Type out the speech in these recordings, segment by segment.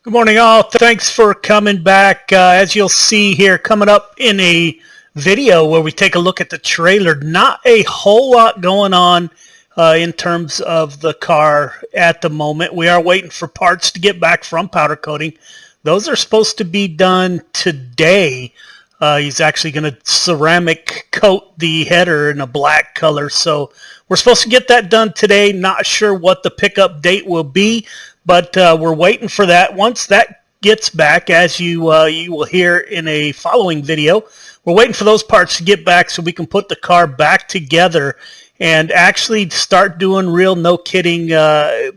Good morning, all. Thanks for coming back. As you'll see here, coming up in a video where we take a look at the trailer, not a whole lot going on in terms of the car at the moment. We are waiting for parts to get back from powder coating. Those are supposed to be done today. He's actually going to ceramic coat the header in a black color. So we're supposed to get that done today. Not sure what the pickup date will be, but we're waiting for that. Once that gets back, as you will hear in a following video, we're waiting for those parts to get back so we can put the car back together and actually start doing real, no kidding,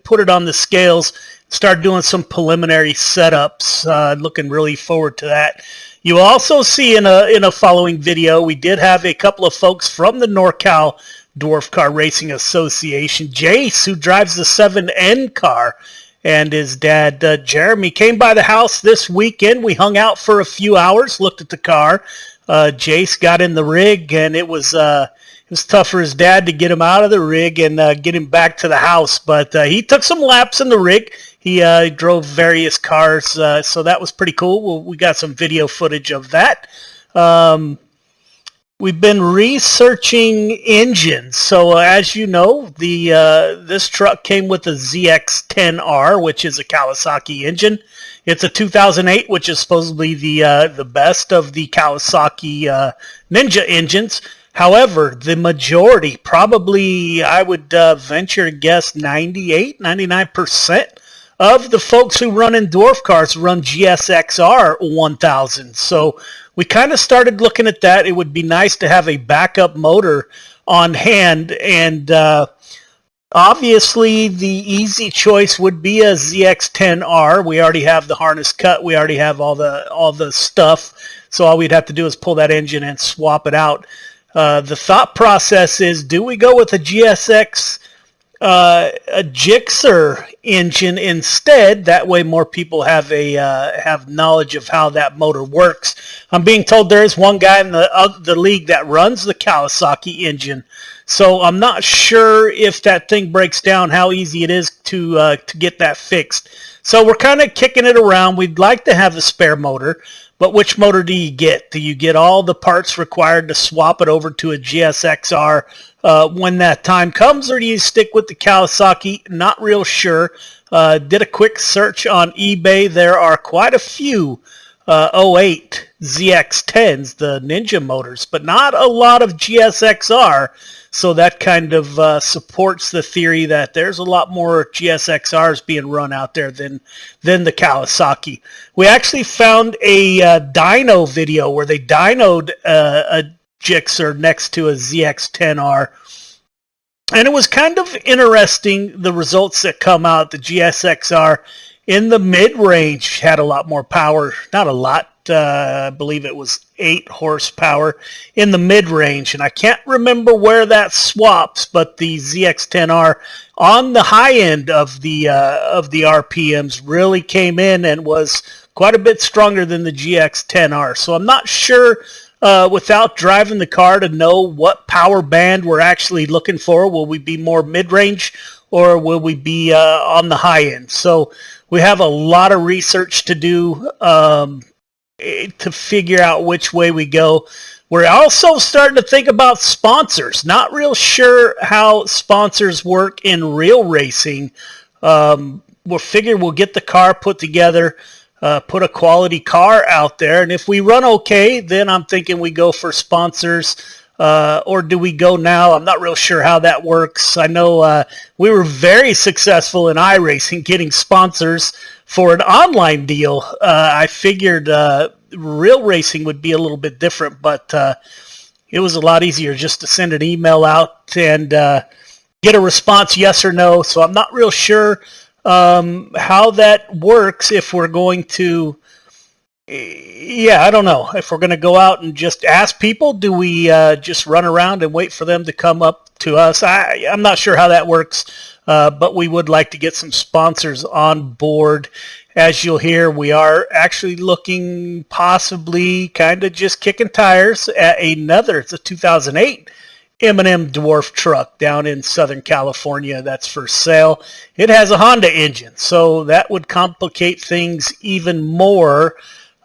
put it on the scales, start doing some preliminary setups. Looking really forward to that. You will also see in a following video, we did have a couple of folks from the NorCal Dwarf Car Racing Association. Jace, who drives the 7N car, and his dad, Jeremy, came by the house this weekend. We hung out for a few hours, looked at the car. Jace got in the rig, and it was tough for his dad to get him out of the rig and get him back to the house. But he took some laps in the rig. He drove various cars, so that was pretty cool. We got some video footage of that. We've been researching engines. So as you know, this truck came with a ZX-10R, which is a Kawasaki engine. It's a 2008, which is supposedly the best of the Kawasaki Ninja engines. However, the majority, probably I would venture to guess 99% of the folks who run in dwarf cars run GSXR 1000. So we kind of started looking at that. It would be nice to have a backup motor on hand, and obviously the easy choice would be a ZX-10R. We already have the harness cut. We already have all the stuff. So all we'd have to do is pull that engine and swap it out. The thought process is, do we go with a GSX, a Gixxer engine instead? That way more people have have knowledge of how that motor works. I'm being told there is one guy in the league that runs the Kawasaki engine, so I'm not sure if that thing breaks down how easy it is to get that fixed. So we're kind of kicking it around. We'd like to have a spare motor, but which motor do you get? Do you get all the parts required to swap it over to a GSXR when that time comes, or do you stick with the Kawasaki? Not real sure. Did a quick search on eBay. There are quite a few 08 ZX-10s, the Ninja motors, but not a lot of GSXR. So that kind of supports the theory that there's a lot more GSXRs being run out there than the Kawasaki. We actually found a dyno video where they dynoed a Gixxer next to a ZX-10R. And it was kind of interesting, the results that come out. The GSXR in the mid-range had a lot more power. Not a lot. I believe it was 8 horsepower in the mid-range, and I can't remember where that swaps, but the ZX-10R on the high end of the RPMs really came in and was quite a bit stronger than the GX-10R. So I'm not sure without driving the car to know what power band we're actually looking for. Will we be more mid-range, or will we be on the high end? So we have a lot of research to do to figure out which way we go. We're also starting to think about sponsors. Not real sure how sponsors work in real racing. We'll figure we'll get the car put together, put a quality car out there, and if we run okay, then I'm thinking we go for sponsors. Or do we go now? I'm not real sure how that works. I know we were very successful in iRacing getting sponsors for an online deal. I figured real racing would be a little bit different, but it was a lot easier just to send an email out and get a response, yes or no. So I'm not real sure how that works if we're going to... Yeah, I don't know. If we're going to go out and just ask people, do we just run around and wait for them to come up to us? I'm not sure how that works, but we would like to get some sponsors on board. As you'll hear, we are actually looking, possibly kind of just kicking tires at it's a 2008 M&M dwarf truck down in Southern California that's for sale. It has a Honda engine, so that would complicate things even more.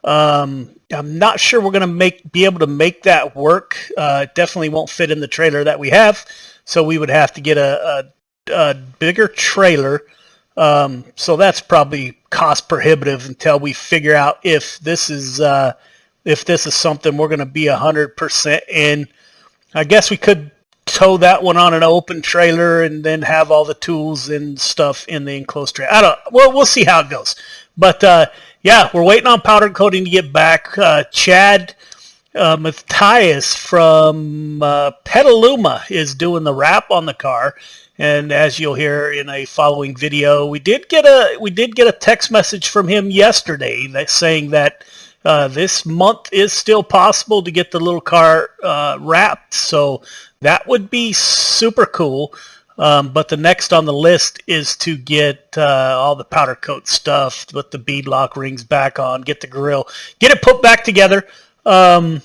I'm not sure we're going to be able to make that work. It definitely won't fit in the trailer that we have, so we would have to get a bigger trailer. So that's probably cost prohibitive until we figure out if this is something we're going to be 100% in. I guess we could tow that one on an open trailer and then have all the tools and stuff in the enclosed trailer. We'll see how it goes. But yeah, we're waiting on powder coating to get back. Chad Matthias from Petaluma is doing the wrap on the car. And as you'll hear in a following video, we did get a text message from him yesterday saying that this month is still possible to get the little car wrapped. So that would be super cool. But the next on the list is to get all the powder coat stuff, put the bead lock rings back on, get the grill, get it put back together. I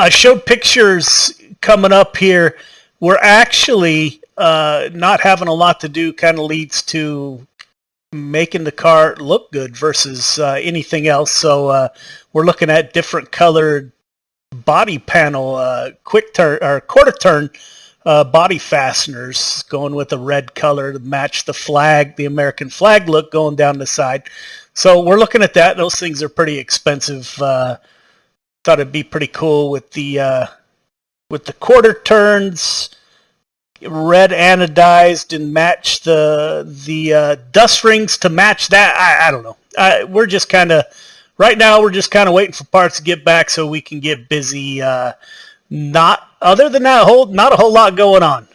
showed pictures coming up here. We're actually not having a lot to do, kind of leads to making the car look good versus anything else. So we're looking at different colored body panel, quick turn or quarter turn body fasteners, going with a red color to match the flag, the American flag look going down the side. So we're looking at that. Those things are pretty expensive. Thought it'd be pretty cool with the quarter turns, red anodized, and match the dust rings to match that. I don't know. We're just kind of right now. We're just kind of waiting for parts to get back so we can get busy. Not other than that, not a whole lot going on.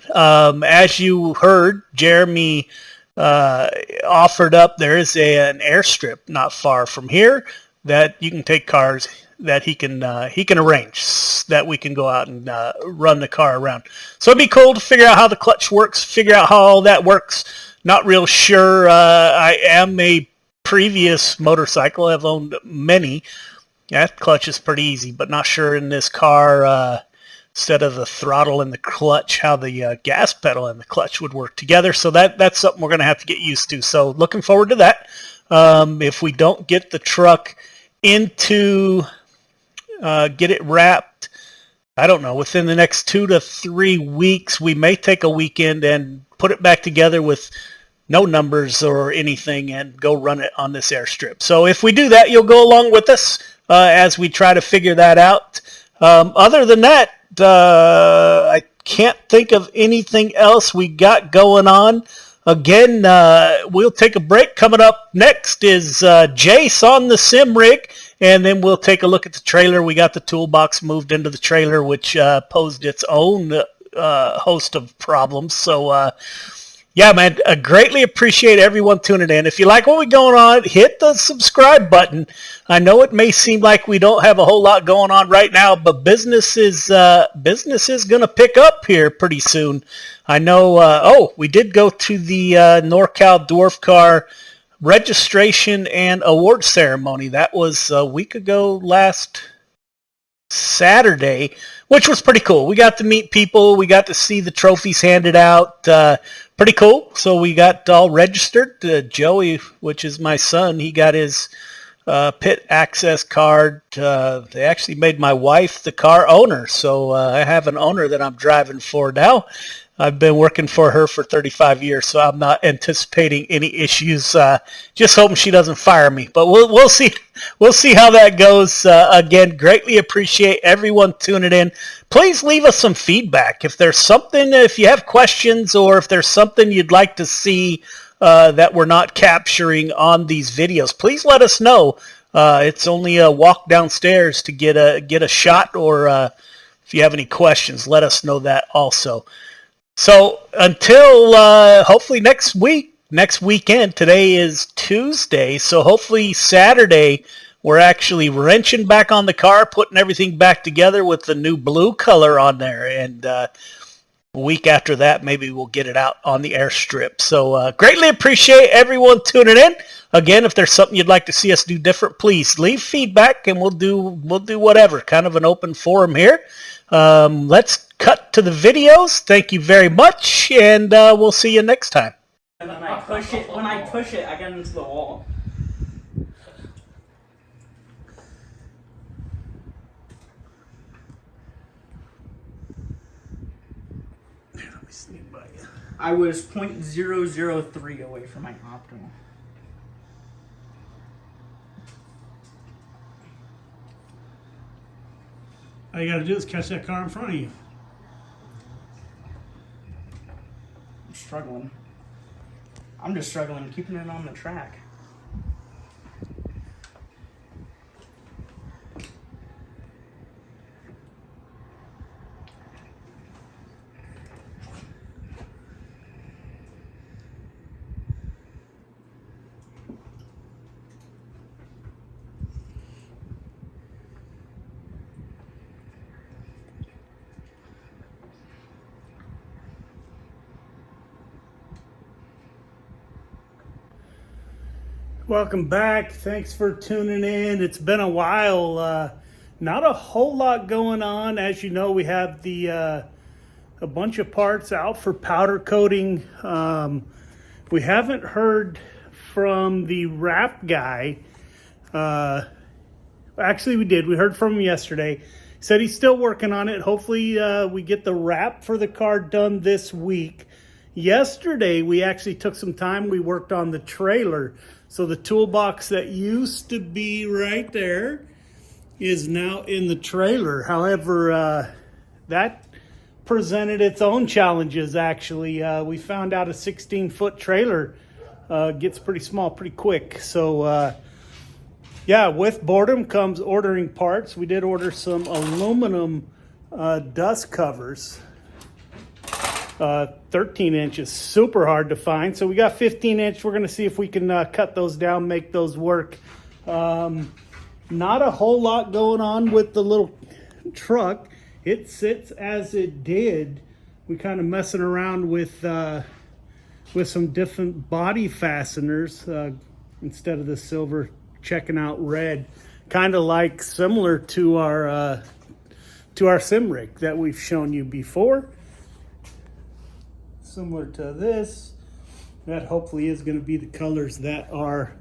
As you heard, Jeremy offered up. There is an airstrip not far from here that you can take cars that he can arrange that we can go out and run the car around. So it'd be cool to figure out how the clutch works, figure out how all that works. Not real sure. I am a previous motorcycle. I've owned many. That clutch is pretty easy, but not sure in this car, instead of the throttle and the clutch, how the gas pedal and the clutch would work together. So that's something we're going to have to get used to. So looking forward to that. If we don't get the truck into get it wrapped, I don't know, within the next 2 to 3 weeks, we may take a weekend and put it back together with no numbers or anything and go run it on this airstrip. So if we do that, you'll go along with us as we try to figure that out. Other than that, I can't think of anything else we got going on. Again, we'll take a break. Coming up next is Jace on the sim rig, and then we'll take a look at the trailer. We got the toolbox moved into the trailer, which posed its own host of problems. So, yeah, man, I greatly appreciate everyone tuning in. If you like what we're going on, hit the subscribe button. I know it may seem like we don't have a whole lot going on right now, but business is going to pick up here pretty soon. I know, we did go to the NorCal Dwarf Car registration and award ceremony. That was a week ago last Saturday, which was pretty cool. We got to meet people. We got to see the trophies handed out. Pretty cool. So we got all registered. Joey, which is my son, he got his pit access card. They actually made my wife the car owner. So I have an owner that I'm driving for now. I've been working for her for 35 years, so I'm not anticipating any issues. Just hoping she doesn't fire me. But we'll see. We'll see how that goes. Again, greatly appreciate everyone tuning in. Please leave us some feedback. If there's something, if you have questions, or if there's something you'd like to see that we're not capturing on these videos, please let us know. It's only a walk downstairs to get a shot, or if you have any questions, let us know that also. So until hopefully next weekend, today is Tuesday, so hopefully Saturday we're actually wrenching back on the car, putting everything back together with the new blue color on there, and a week after that maybe we'll get it out on the airstrip. So greatly appreciate everyone tuning in. Again, if there's something you'd like to see us do different, please leave feedback and we'll do whatever. Kind of an open forum here. Let's cut to the videos. Thank you very much, and we'll see you next time. And then I push it. When I push it, I get into the wall. I was 0.003 away from my optimal. All you got to do is catch that car in front of you. I'm struggling. I'm just struggling keeping it on the track. Welcome back. Thanks for tuning in. It's been a while. Not a whole lot going on. As you know, we have the a bunch of parts out for powder coating. We haven't heard from the wrap guy. Actually, we did. We heard from him yesterday. He said he's still working on it. Hopefully, we get the wrap for the car done this week. Yesterday, we actually took some time. We worked on the trailer. So the toolbox that used to be right there is now in the trailer. However, that presented its own challenges, actually. We found out a 16-foot trailer gets pretty small pretty quick. So, yeah, with boredom comes ordering parts. We did order some aluminum dust covers. 13 inches, super hard to find. So we got 15 inch. We're going to see if we can cut those down, make those work. Not a whole lot going on with the little truck. It sits as it did. We kind of messing around with some different body fasteners instead of the silver, checking out red, kind of like similar to our sim rig that we've shown you before. Similar to this. That hopefully is going to be the colors that are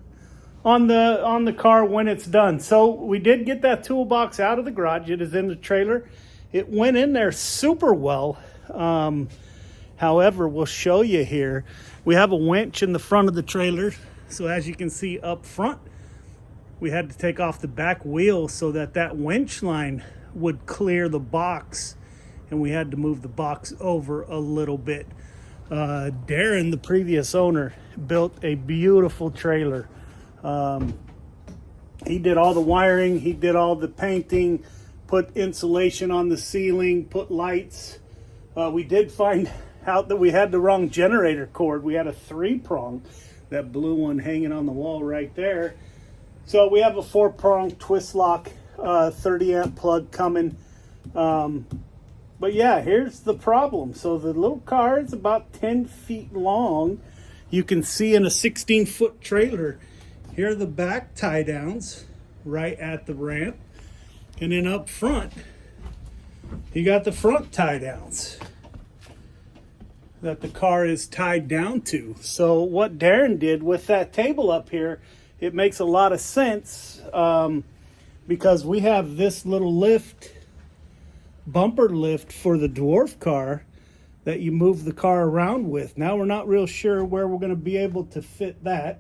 on the car when it's done. So we did get that toolbox out of the garage. It is in the trailer. It went in there super well. However, we'll show you here. We have a winch in the front of the trailer. So as you can see up front, we had to take off the back wheel so that that winch line would clear the box. And we had to move the box over a little bit. Darren, the previous owner, built a beautiful trailer. He did all the wiring, he did all the painting, put insulation on the ceiling, put lights. We did find out that we had the wrong generator cord. We had a 3-prong, that blue one hanging on the wall right there. So we have a 4-prong twist lock, 30 amp plug coming. But yeah, here's the problem. So the little car is about 10 feet long. You can see in a 16-foot trailer. Here are the back tie downs right at the ramp. And then up front, you got the front tie downs that the car is tied down to. So what Darren did with that table up here, it makes a lot of sense because we have this little lift, bumper lift for the dwarf car that you move the car around with. Now we're not real sure where we're going to be able to fit that.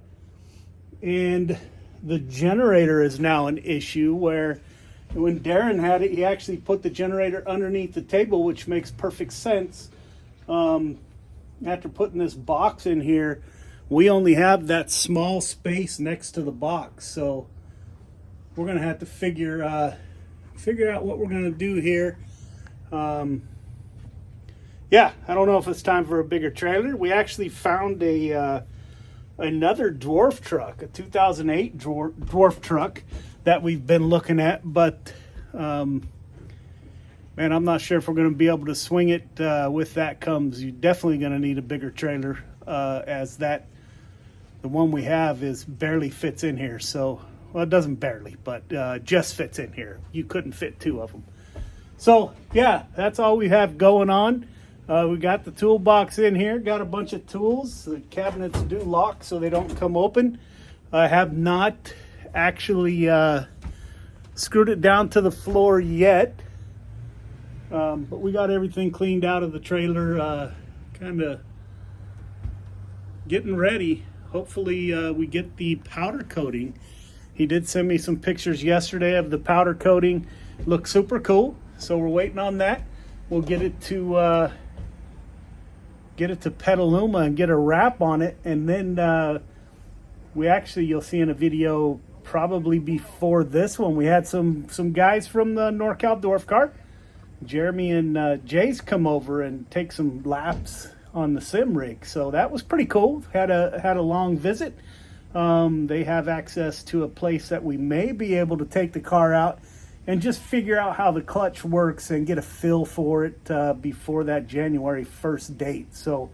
And the generator is now an issue where when Darren had it, he actually put the generator underneath the table, which makes perfect sense. After putting this box in here, we only have that small space next to the box. So we're going to have to figure out what we're going to do here. Yeah, I don't know if it's time for a bigger trailer. We actually found another dwarf truck, a 2008 dwarf truck that we've been looking at, but man, I'm not sure if we're going to be able to swing it. With that comes, you're definitely going to need a bigger trailer, as the one we have is barely fits in here. So, well, it doesn't barely, but just fits in here. You couldn't fit 2 of them. So yeah, that's all we have going on. We got the toolbox in here, got a bunch of tools. The cabinets do lock so they don't come open. I have not actually screwed it down to the floor yet. But we got everything cleaned out of the trailer, kind of getting ready. Hopefully we get the powder coating. He did send me some pictures yesterday of the powder coating. Looks super cool. So we're waiting on that. We'll get it to Petaluma and get a wrap on it, and then you'll see in a video probably before this one, we had some guys from the NorCal Dwarf Kart, Jeremy and Jace, come over and take some laps on the sim rig. So that was pretty cool. Had a long visit. They have access to a place that we may be able to take the car out and just figure out how the clutch works and get a feel for it before that January 1st date. So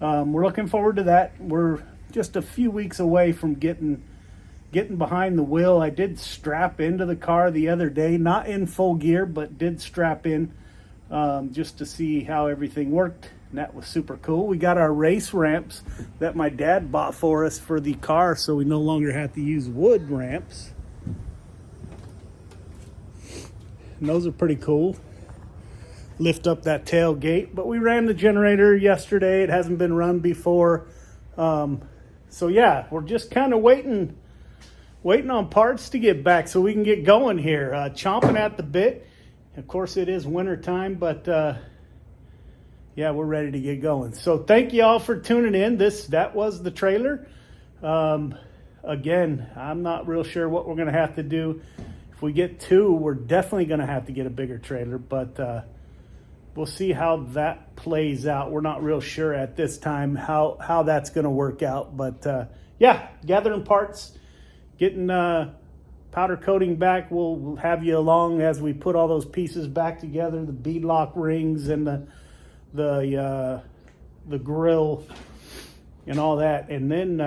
we're looking forward to that. We're just a few weeks away from getting behind the wheel. I did strap into the car the other day, not in full gear, but did strap in just to see how everything worked. And that was super cool. We got our race ramps that my dad bought for us for the car, so we no longer have to use wood ramps. And those are pretty cool. Lift up that tailgate. But we ran the generator yesterday. It hasn't been run before. So yeah, we're just kind of waiting on parts to get back so we can get going here. Chomping at the bit. Of course, it is winter time, but yeah, we're ready to get going. So thank you all for tuning in. That was the trailer. Again, I'm not real sure what we're going to have to do. If we get two, we're definitely going to have to get a bigger trailer, but we'll see how that plays out. We're not real sure at this time how that's going to work out. But yeah, gathering parts, getting powder coating back. We'll have you along as we put all those pieces back together, the bead lock rings and the grill and all that. And then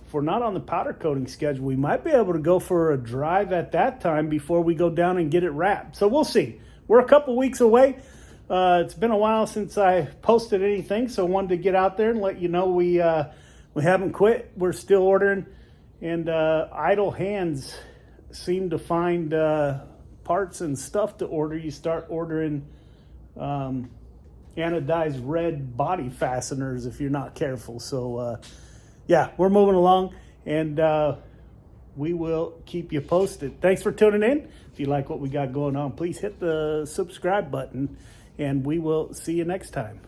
if we're not on the powder coating schedule, we might be able to go for a drive at that time before we go down and get it wrapped. So we'll see. We're a couple weeks away. It's been a while since I posted anything, so I wanted to get out there and let you know we haven't quit. We're still ordering, and idle hands seem to find parts and stuff to order. You start ordering anodized red body fasteners if you're not careful. So yeah, we're moving along, and we will keep you posted. Thanks for tuning in. If you like what we got going on, please hit the subscribe button, and we will see you next time.